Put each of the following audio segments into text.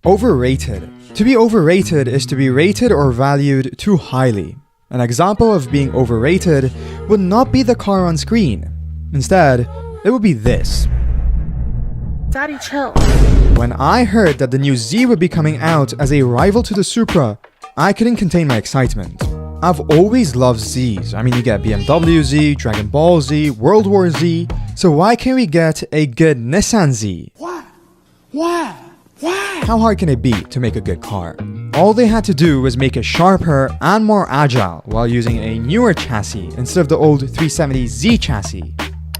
Overrated. To be overrated is to be rated or valued too highly. An example of being overrated would not be the car on screen. Instead, it would be this. Daddy, chill. When I heard that the new Z would be coming out as a rival to the Supra, I couldn't contain my excitement. I've always loved Zs. I mean, you get BMW Z, Dragon Ball Z, World War Z, so why can't we get a good Nissan Z? Why? How hard can it be to make a good car? All they had to do was make it sharper and more agile while using a newer chassis instead of the old 370Z chassis.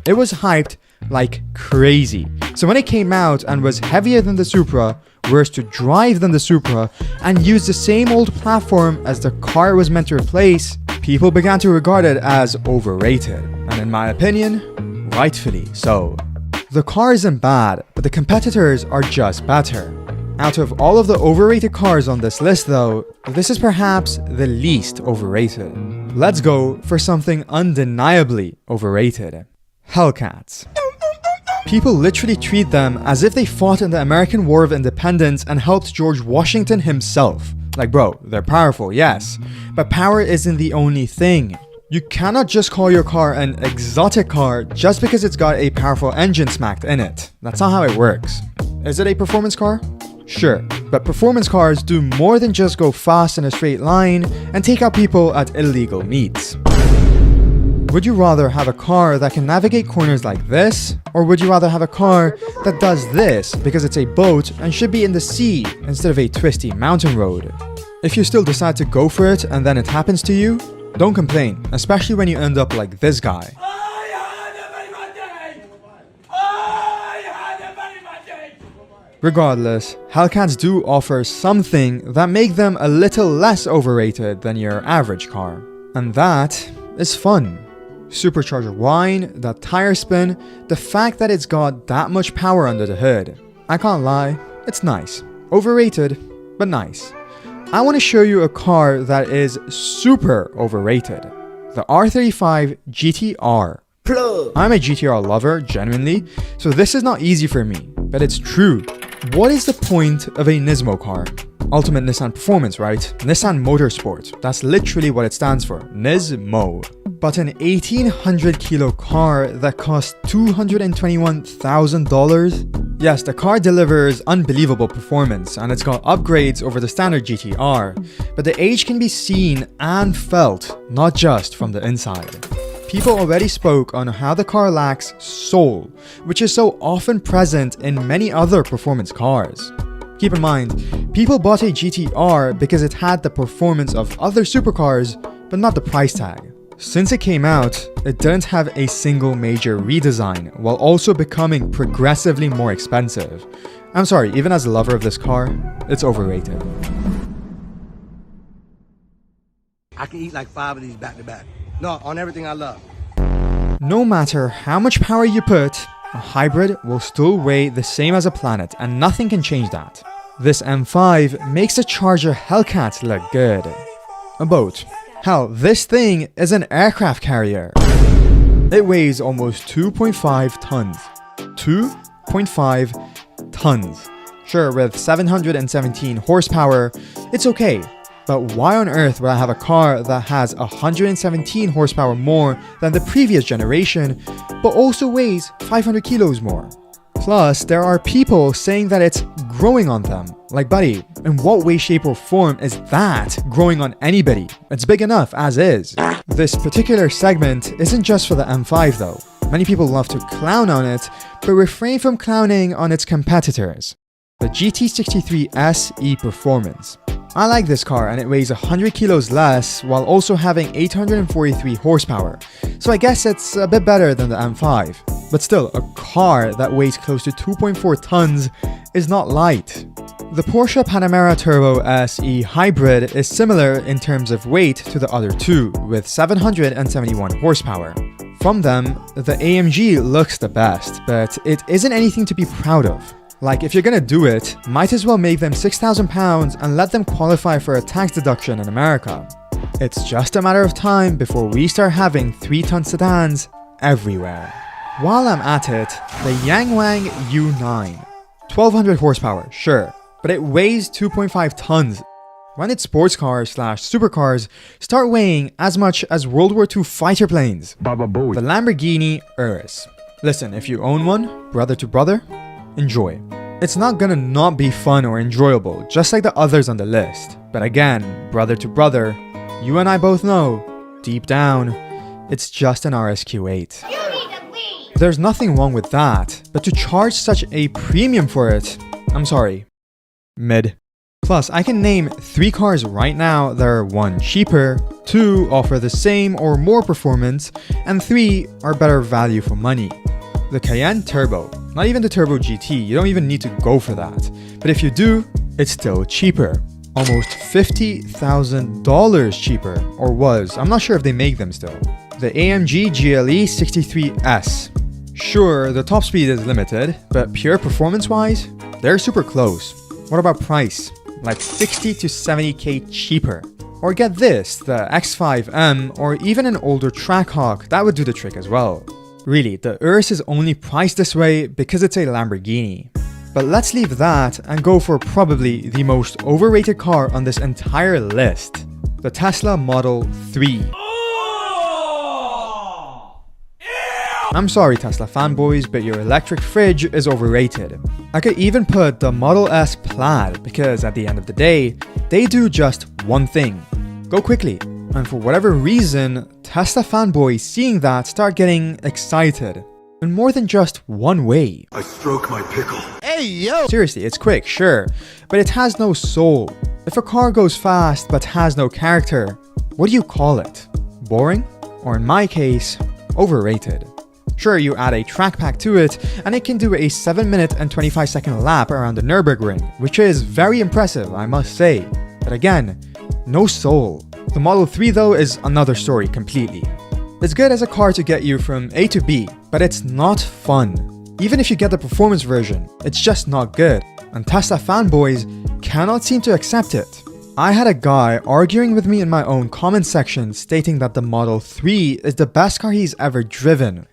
It was hyped like crazy. So when it came out and was heavier than the Supra, worse to drive than the Supra, and used the same old platform as the car it was meant to replace, people began to regard it as overrated. And in my opinion, rightfully so. The car isn't bad, but the competitors are just better. Out of all of the overrated cars on this list though, this is perhaps the least overrated. Let's go for something undeniably overrated. Hellcats. People literally treat them as if they fought in the American War of Independence and helped George Washington himself. Like bro, they're powerful, yes, but power isn't the only thing. You cannot just call your car an exotic car just because it's got a powerful engine smacked in it. That's not how it works. Is it a performance car? Sure, but performance cars do more than just go fast in a straight line and take out people at illegal meets. Would you rather have a car that can navigate corners like this, or would you rather have a car that does this because it's a boat and should be in the sea instead of a twisty mountain road? If you still decide to go for it and then it happens to you, don't complain, especially when you end up like this guy. Regardless, Hellcats do offer something that make them a little less overrated than your average car. And that is fun. Supercharger whine, that tire spin, the fact that it's got that much power under the hood. I can't lie, it's nice. Overrated, but nice. I want to show you a car that is super overrated. The R35 GTR. I'm a GTR lover, genuinely, so this is not easy for me, but it's true. What is the point of a Nismo car? Ultimate Nissan Performance, right? Nissan Motorsport. That's literally what it stands for. Nismo. But an 1800 kilo car that costs $221,000? Yes, the car delivers unbelievable performance and it's got upgrades over the standard GTR, but the age can be seen and felt, not just from the inside. People already spoke on how the car lacks soul, which is so often present in many other performance cars. Keep in mind, people bought a GTR because it had the performance of other supercars, but not the price tag. Since it came out, it didn't have a single major redesign, while also becoming progressively more expensive. I'm sorry, even as a lover of this car, it's overrated. I can eat like 5 of these back to back. No, on everything I love. No matter how much power you put, a hybrid will still weigh the same as a planet, and nothing can change that. This M5 makes the Charger Hellcat look good. A boat. Hell, this thing is an aircraft carrier. It weighs almost 2.5 tons. 2.5 tons. Sure, with 717 horsepower, it's okay. But why on earth would I have a car that has 117 horsepower more than the previous generation, but also weighs 500 kilos more? Plus, there are people saying that it's growing on them. Like buddy, in what way, shape or form is that growing on anybody? It's big enough as is. This particular segment isn't just for the M5 though. Many people love to clown on it, but refrain from clowning on its competitors. The GT63 SE Performance. I like this car and it weighs 100 kilos less while also having 843 horsepower, so I guess it's a bit better than the M5. But still, a car that weighs close to 2.4 tons is not light. The Porsche Panamera Turbo SE Hybrid is similar in terms of weight to the other two, with 771 horsepower. From them, the AMG looks the best, but it isn't anything to be proud of. Like, if you're gonna do it, might as well make them £6,000 and let them qualify for a tax deduction in America. It's just a matter of time before we start having 3-ton sedans everywhere. While I'm at it, the Yang Wang U9. 1200 horsepower, sure, but it weighs 2.5 tons. When its sports cars / supercars start weighing as much as World War II fighter planes. The Lamborghini Urus. Listen, if you own one, brother to brother, enjoy. It's not gonna not be fun or enjoyable, just like the others on the list. But again, brother to brother, you and I both know, deep down, it's just an RSQ8. There's nothing wrong with that, but to charge such a premium for it, I'm sorry, mid. Plus, I can name 3 cars right now that are 1 cheaper, 2 offer the same or more performance, and 3 are better value for money. The Cayenne Turbo, not even the Turbo GT, you don't even need to go for that. But if you do, it's still cheaper. Almost $50,000 cheaper, or was, I'm not sure if they make them still. The AMG GLE 63S. Sure, the top speed is limited, but pure performance-wise, they're super close. What about price? Like 60 to 70k cheaper. Or get this, the X5M or even an older Trackhawk, that would do the trick as well. Really, the Urus is only priced this way because it's a Lamborghini. But let's leave that and go for probably the most overrated car on this entire list. The Tesla Model 3. I'm sorry Tesla fanboys, but your electric fridge is overrated. I could even put the Model S Plaid because at the end of the day, they do just one thing. Go quickly. And for whatever reason, Tesla fanboys seeing that start getting excited. In more than just one way. I stroke my pickle. Hey, yo! Seriously, it's quick, sure, but it has no soul. If a car goes fast but has no character, what do you call it? Boring? Or in my case, overrated. Sure, you add a track pack to it, and it can do a 7-minute and 25-second lap around the Nürburgring, which is very impressive, I must say. But again, no soul. The Model 3 though is another story completely. It's good as a car to get you from A to B, but it's not fun. Even if you get the performance version, it's just not good, and Tesla fanboys cannot seem to accept it. I had a guy arguing with me in my own comment section stating that the Model 3 is the best car he's ever driven.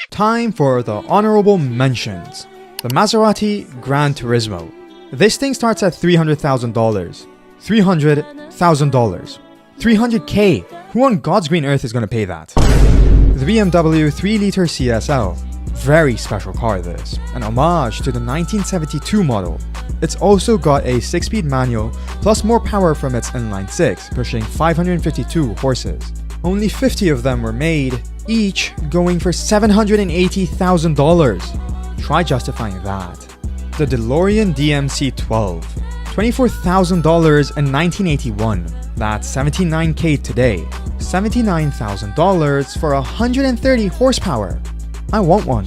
Time for the honorable mentions. The Maserati Gran Turismo. This thing starts at $300,000. $300,000. 300k. Who on God's green earth is gonna pay that? The BMW 3-liter CSL. Very special car this. An homage to the 1972 model. It's also got a 6-speed manual plus more power from its inline-6, pushing 552 horses. Only 50 of them were made, each going for $780,000. Try justifying that. The DeLorean DMC-12. $24,000 in 1981. That's $79k today. $79,000 for 130 horsepower. I want one.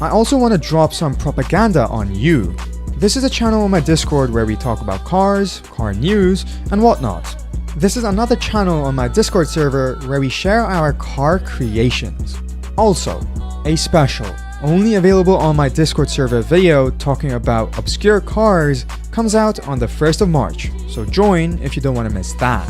I also want to drop some propaganda on you. This is a channel on my Discord where we talk about cars, car news, and whatnot. This is another channel on my Discord server where we share our car creations. Also, a special, only available on my Discord server video talking about obscure cars comes out on the 1st of March, so join if you don't want to miss that.